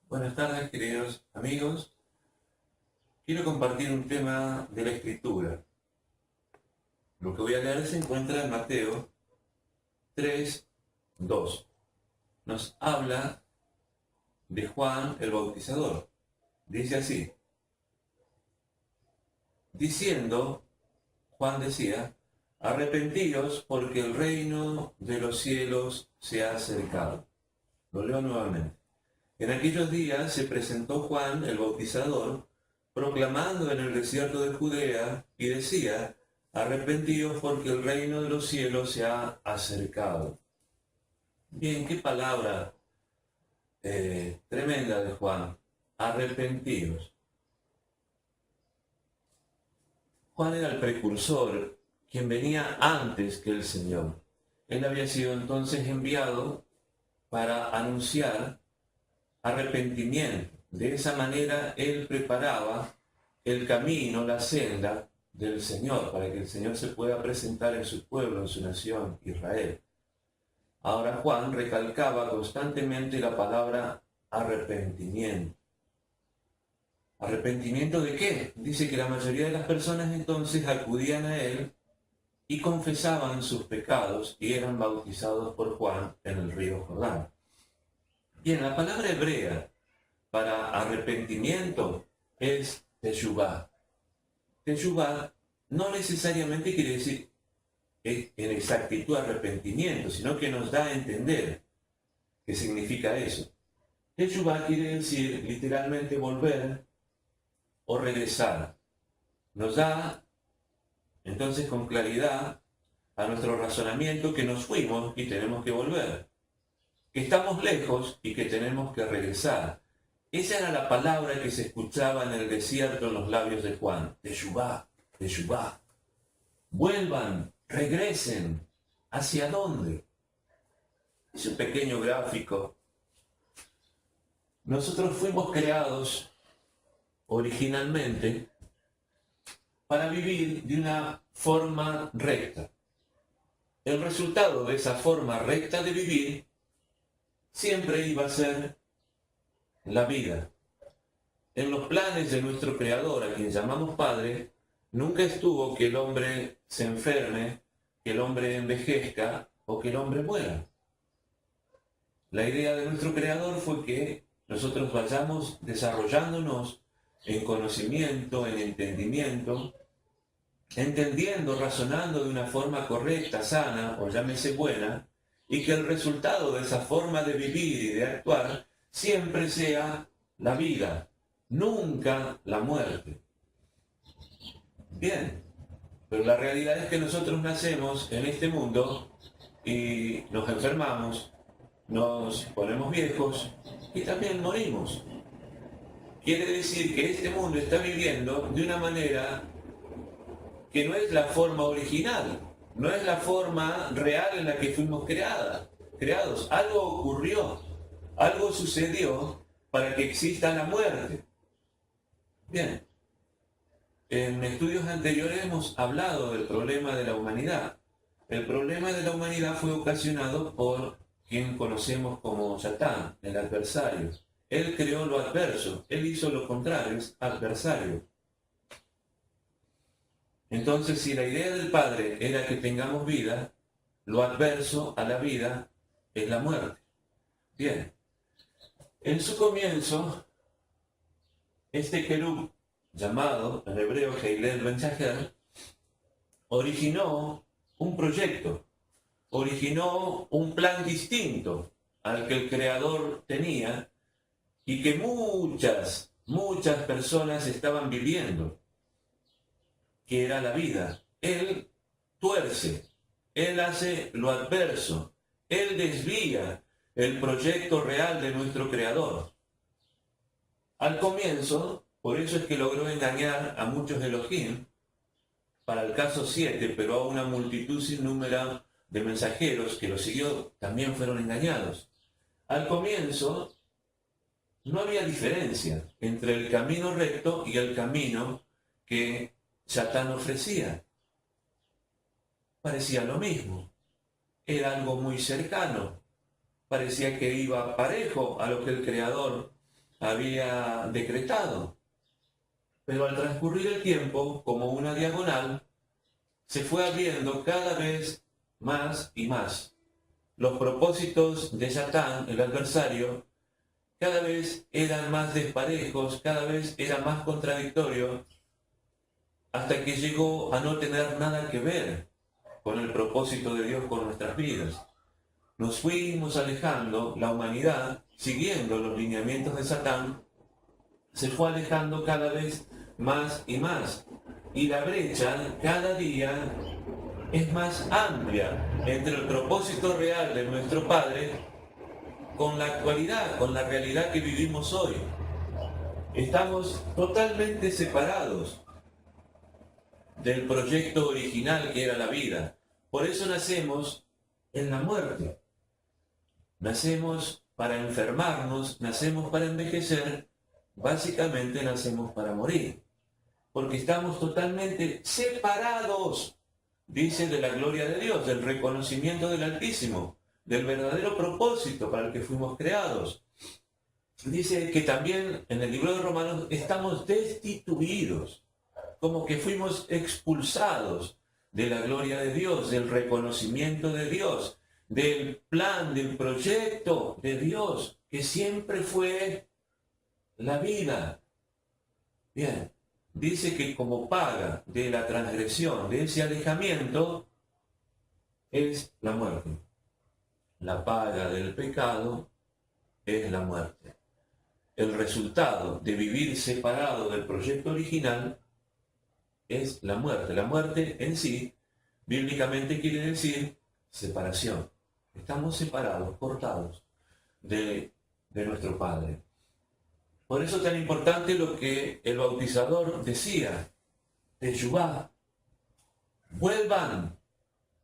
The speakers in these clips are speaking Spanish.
Buenas tardes, queridos amigos. Quiero compartir un tema de la Escritura. Lo que voy a leer se encuentra en Mateo 3:2. Nos habla de Juan el Bautizador. Dice así: diciendo, Juan decía, arrepentíos porque el reino de los cielos se ha acercado. Lo leo nuevamente. En aquellos días se presentó Juan el Bautizador, proclamando en el desierto de Judea, y decía, arrepentíos porque el reino de los cielos se ha acercado. Bien, qué palabra tremenda de Juan, arrepentíos. Juan era el precursor, quien venía antes que el Señor. Él había sido entonces enviado para anunciar arrepentimiento. De esa manera él preparaba el camino, la senda del Señor, para que el Señor se pueda presentar en su pueblo, en su nación, Israel. Ahora Juan recalcaba constantemente la palabra arrepentimiento. ¿Arrepentimiento de qué? Dice que la mayoría de las personas entonces acudían a él y confesaban sus pecados y eran bautizados por Juan en el río Jordán. Bien, la palabra hebrea para arrepentimiento es teshuvah. Teshuvah no necesariamente quiere decir en exactitud arrepentimiento, sino que nos da a entender qué significa eso. Teshuvah quiere decir literalmente volver o regresar. Nos da entonces con claridad a nuestro razonamiento que nos fuimos y tenemos que volver, que estamos lejos y que tenemos que regresar. Esa era la palabra que se escuchaba en el desierto en los labios de Juan. Teshuvah, teshuvah. Vuelvan, regresen. ¿Hacia dónde? Es un pequeño gráfico. Nosotros fuimos creados originalmente para vivir de una forma recta. El resultado de esa forma recta de vivir siempre iba a ser la vida. En los planes de nuestro Creador, a quien llamamos Padre, nunca estuvo que el hombre se enferme, que el hombre envejezca o que el hombre muera. La idea de nuestro Creador fue que nosotros vayamos desarrollándonos en conocimiento, en entendimiento, entendiendo, razonando de una forma correcta, sana o llámese buena, y que el resultado de esa forma de vivir y de actuar siempre sea la vida, nunca la muerte. Bien, pero la realidad es que nosotros nacemos en este mundo y nos enfermamos, nos ponemos viejos y también morimos. Quiere decir que este mundo está viviendo de una manera que no es la forma original, no es la forma real en la que fuimos creados. Algo ocurrió, algo sucedió para que exista la muerte. Bien, en estudios anteriores hemos hablado del problema de la humanidad. El problema de la humanidad fue ocasionado por quien conocemos como Satán, el adversario. Él creó lo adverso, él hizo lo contrario, es adversario. Entonces, si la idea del Padre era que tengamos vida, lo adverso a la vida es la muerte. Bien, en su comienzo, este querub llamado en hebreo Heilel Ben-Shacher, originó un proyecto, originó un plan distinto al que el Creador tenía y que muchas personas estaban viviendo, que era la vida. Él tuerce, él hace lo adverso, él desvía el proyecto real de nuestro Creador. Al comienzo, por eso es que logró engañar a muchos Elohim, para el caso 7, pero a una multitud sin número de mensajeros que lo siguió también fueron engañados. Al comienzo no había diferencia entre el camino recto y el camino que Satán ofrecía. Parecía lo mismo, era algo muy cercano, parecía que iba parejo a lo que el Creador había decretado. Pero al transcurrir el tiempo, como una diagonal, se fue abriendo cada vez más y más. Los propósitos de Satán, el adversario, cada vez eran más desparejos, cada vez eran más contradictorios, hasta que llegó a no tener nada que ver con el propósito de Dios con nuestras vidas. Nos fuimos alejando, la humanidad, siguiendo los lineamientos de Satán, se fue alejando cada vez más y más. Y la brecha cada día es más amplia entre el propósito real de nuestro Padre con la actualidad, con la realidad que vivimos hoy. Estamos totalmente separados del proyecto original que era la vida. Por eso nacemos en la muerte. Nacemos para enfermarnos, nacemos para envejecer, básicamente nacemos para morir. Porque estamos totalmente separados, dice, de la gloria de Dios, del reconocimiento del Altísimo, del verdadero propósito para el que fuimos creados. Dice que también en el libro de Romanos estamos destituidos, como que fuimos expulsados de la gloria de Dios, del reconocimiento de Dios, del plan, del proyecto de Dios, que siempre fue la vida. Bien, dice que como paga de la transgresión, de ese alejamiento, es la muerte. La paga del pecado es la muerte. El resultado de vivir separado del proyecto original es la muerte. La muerte en sí, bíblicamente quiere decir separación. Estamos separados, cortados de nuestro Padre. Por eso es tan importante lo que el bautizador decía, Teshuvá, vuelvan,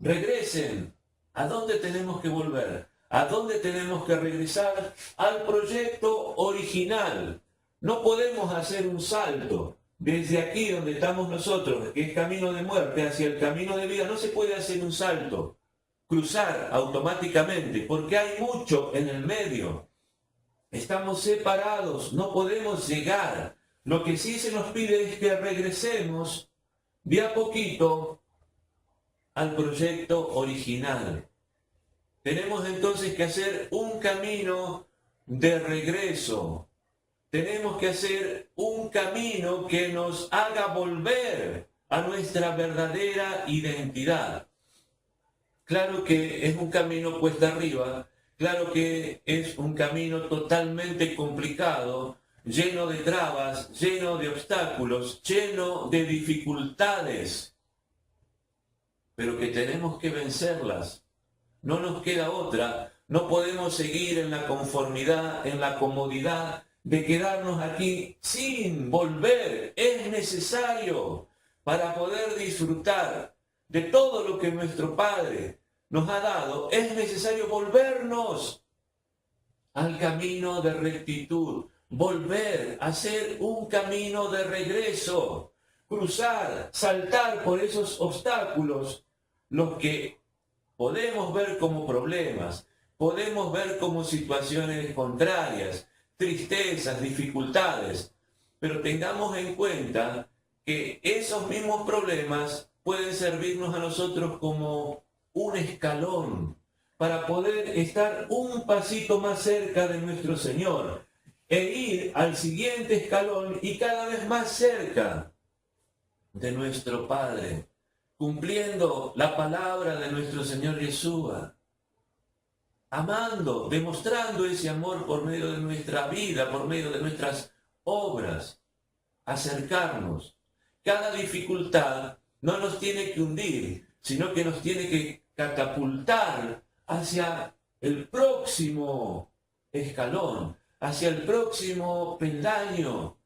regresen. ¿A dónde tenemos que volver? ¿A dónde tenemos que regresar? Al proyecto original. No podemos hacer un salto desde aquí donde estamos nosotros, que es camino de muerte, hacia el camino de vida. No se puede hacer un salto, cruzar automáticamente, porque hay mucho en el medio. Estamos separados, no podemos llegar. Lo que sí se nos pide es que regresemos de a poquito al proyecto original. Tenemos entonces que hacer un camino de regreso. Tenemos que hacer un camino que nos haga volver a nuestra verdadera identidad. Claro que es un camino cuesta arriba, claro que es un camino totalmente complicado, lleno de trabas, lleno de obstáculos, lleno de dificultades, pero que tenemos que vencerlas. No nos queda otra, no podemos seguir en la conformidad, en la comodidad de quedarnos aquí sin volver. Es necesario para poder disfrutar de todo lo que nuestro Padre nos ha dado, es necesario volvernos al camino de rectitud, volver a hacer un camino de regreso, cruzar, saltar por esos obstáculos, los que podemos ver como problemas, podemos ver como situaciones contrarias, tristezas, dificultades, pero tengamos en cuenta que esos mismos problemas pueden servirnos a nosotros como un escalón para poder estar un pasito más cerca de nuestro Señor. e ir al siguiente escalón y cada vez más cerca de nuestro Padre, cumpliendo la palabra de nuestro Señor Yeshua, amando, demostrando ese amor por medio de nuestra vida, por medio de nuestras obras, acercarnos. Cada dificultad no nos tiene que hundir, sino que nos tiene que catapultar hacia el próximo escalón, hacia el próximo peldaño,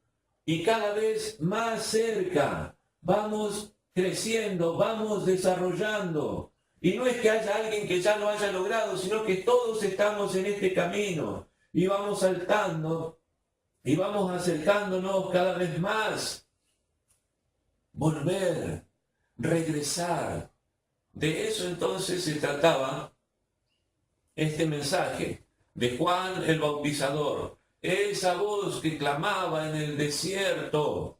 y cada vez más cerca. Vamos creciendo, vamos desarrollando. Y no es que haya alguien que ya lo haya logrado, sino que todos estamos en este camino y vamos saltando y vamos acercándonos cada vez más. Volver, regresar. De eso entonces se trataba este mensaje de Juan el Bautizador. Esa voz que clamaba en el desierto: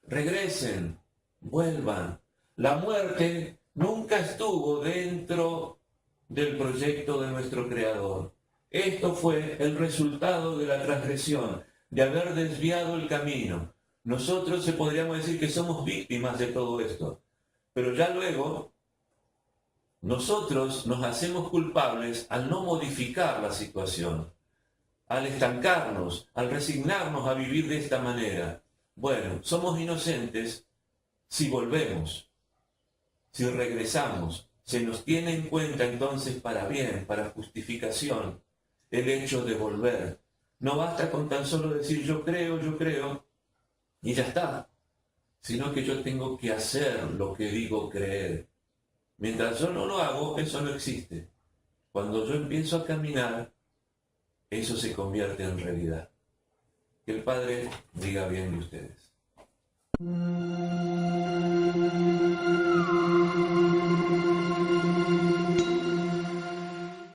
regresen, vuelvan. La muerte nunca estuvo dentro del proyecto de nuestro Creador. Esto fue el resultado de la transgresión, de haber desviado el camino. Nosotros podríamos decir que somos víctimas de todo esto, pero ya luego nosotros nos hacemos culpables al no modificar la situación, al estancarnos, al resignarnos a vivir de esta manera. Bueno, somos inocentes si volvemos, si regresamos. Se nos tiene en cuenta entonces para bien, para justificación, el hecho de volver. No basta con tan solo decir yo creo, y ya está, sino que yo tengo que hacer lo que digo creer. Mientras yo no lo hago, eso no existe. Cuando yo empiezo a caminar, eso se convierte en realidad. Que el Padre diga bien de ustedes.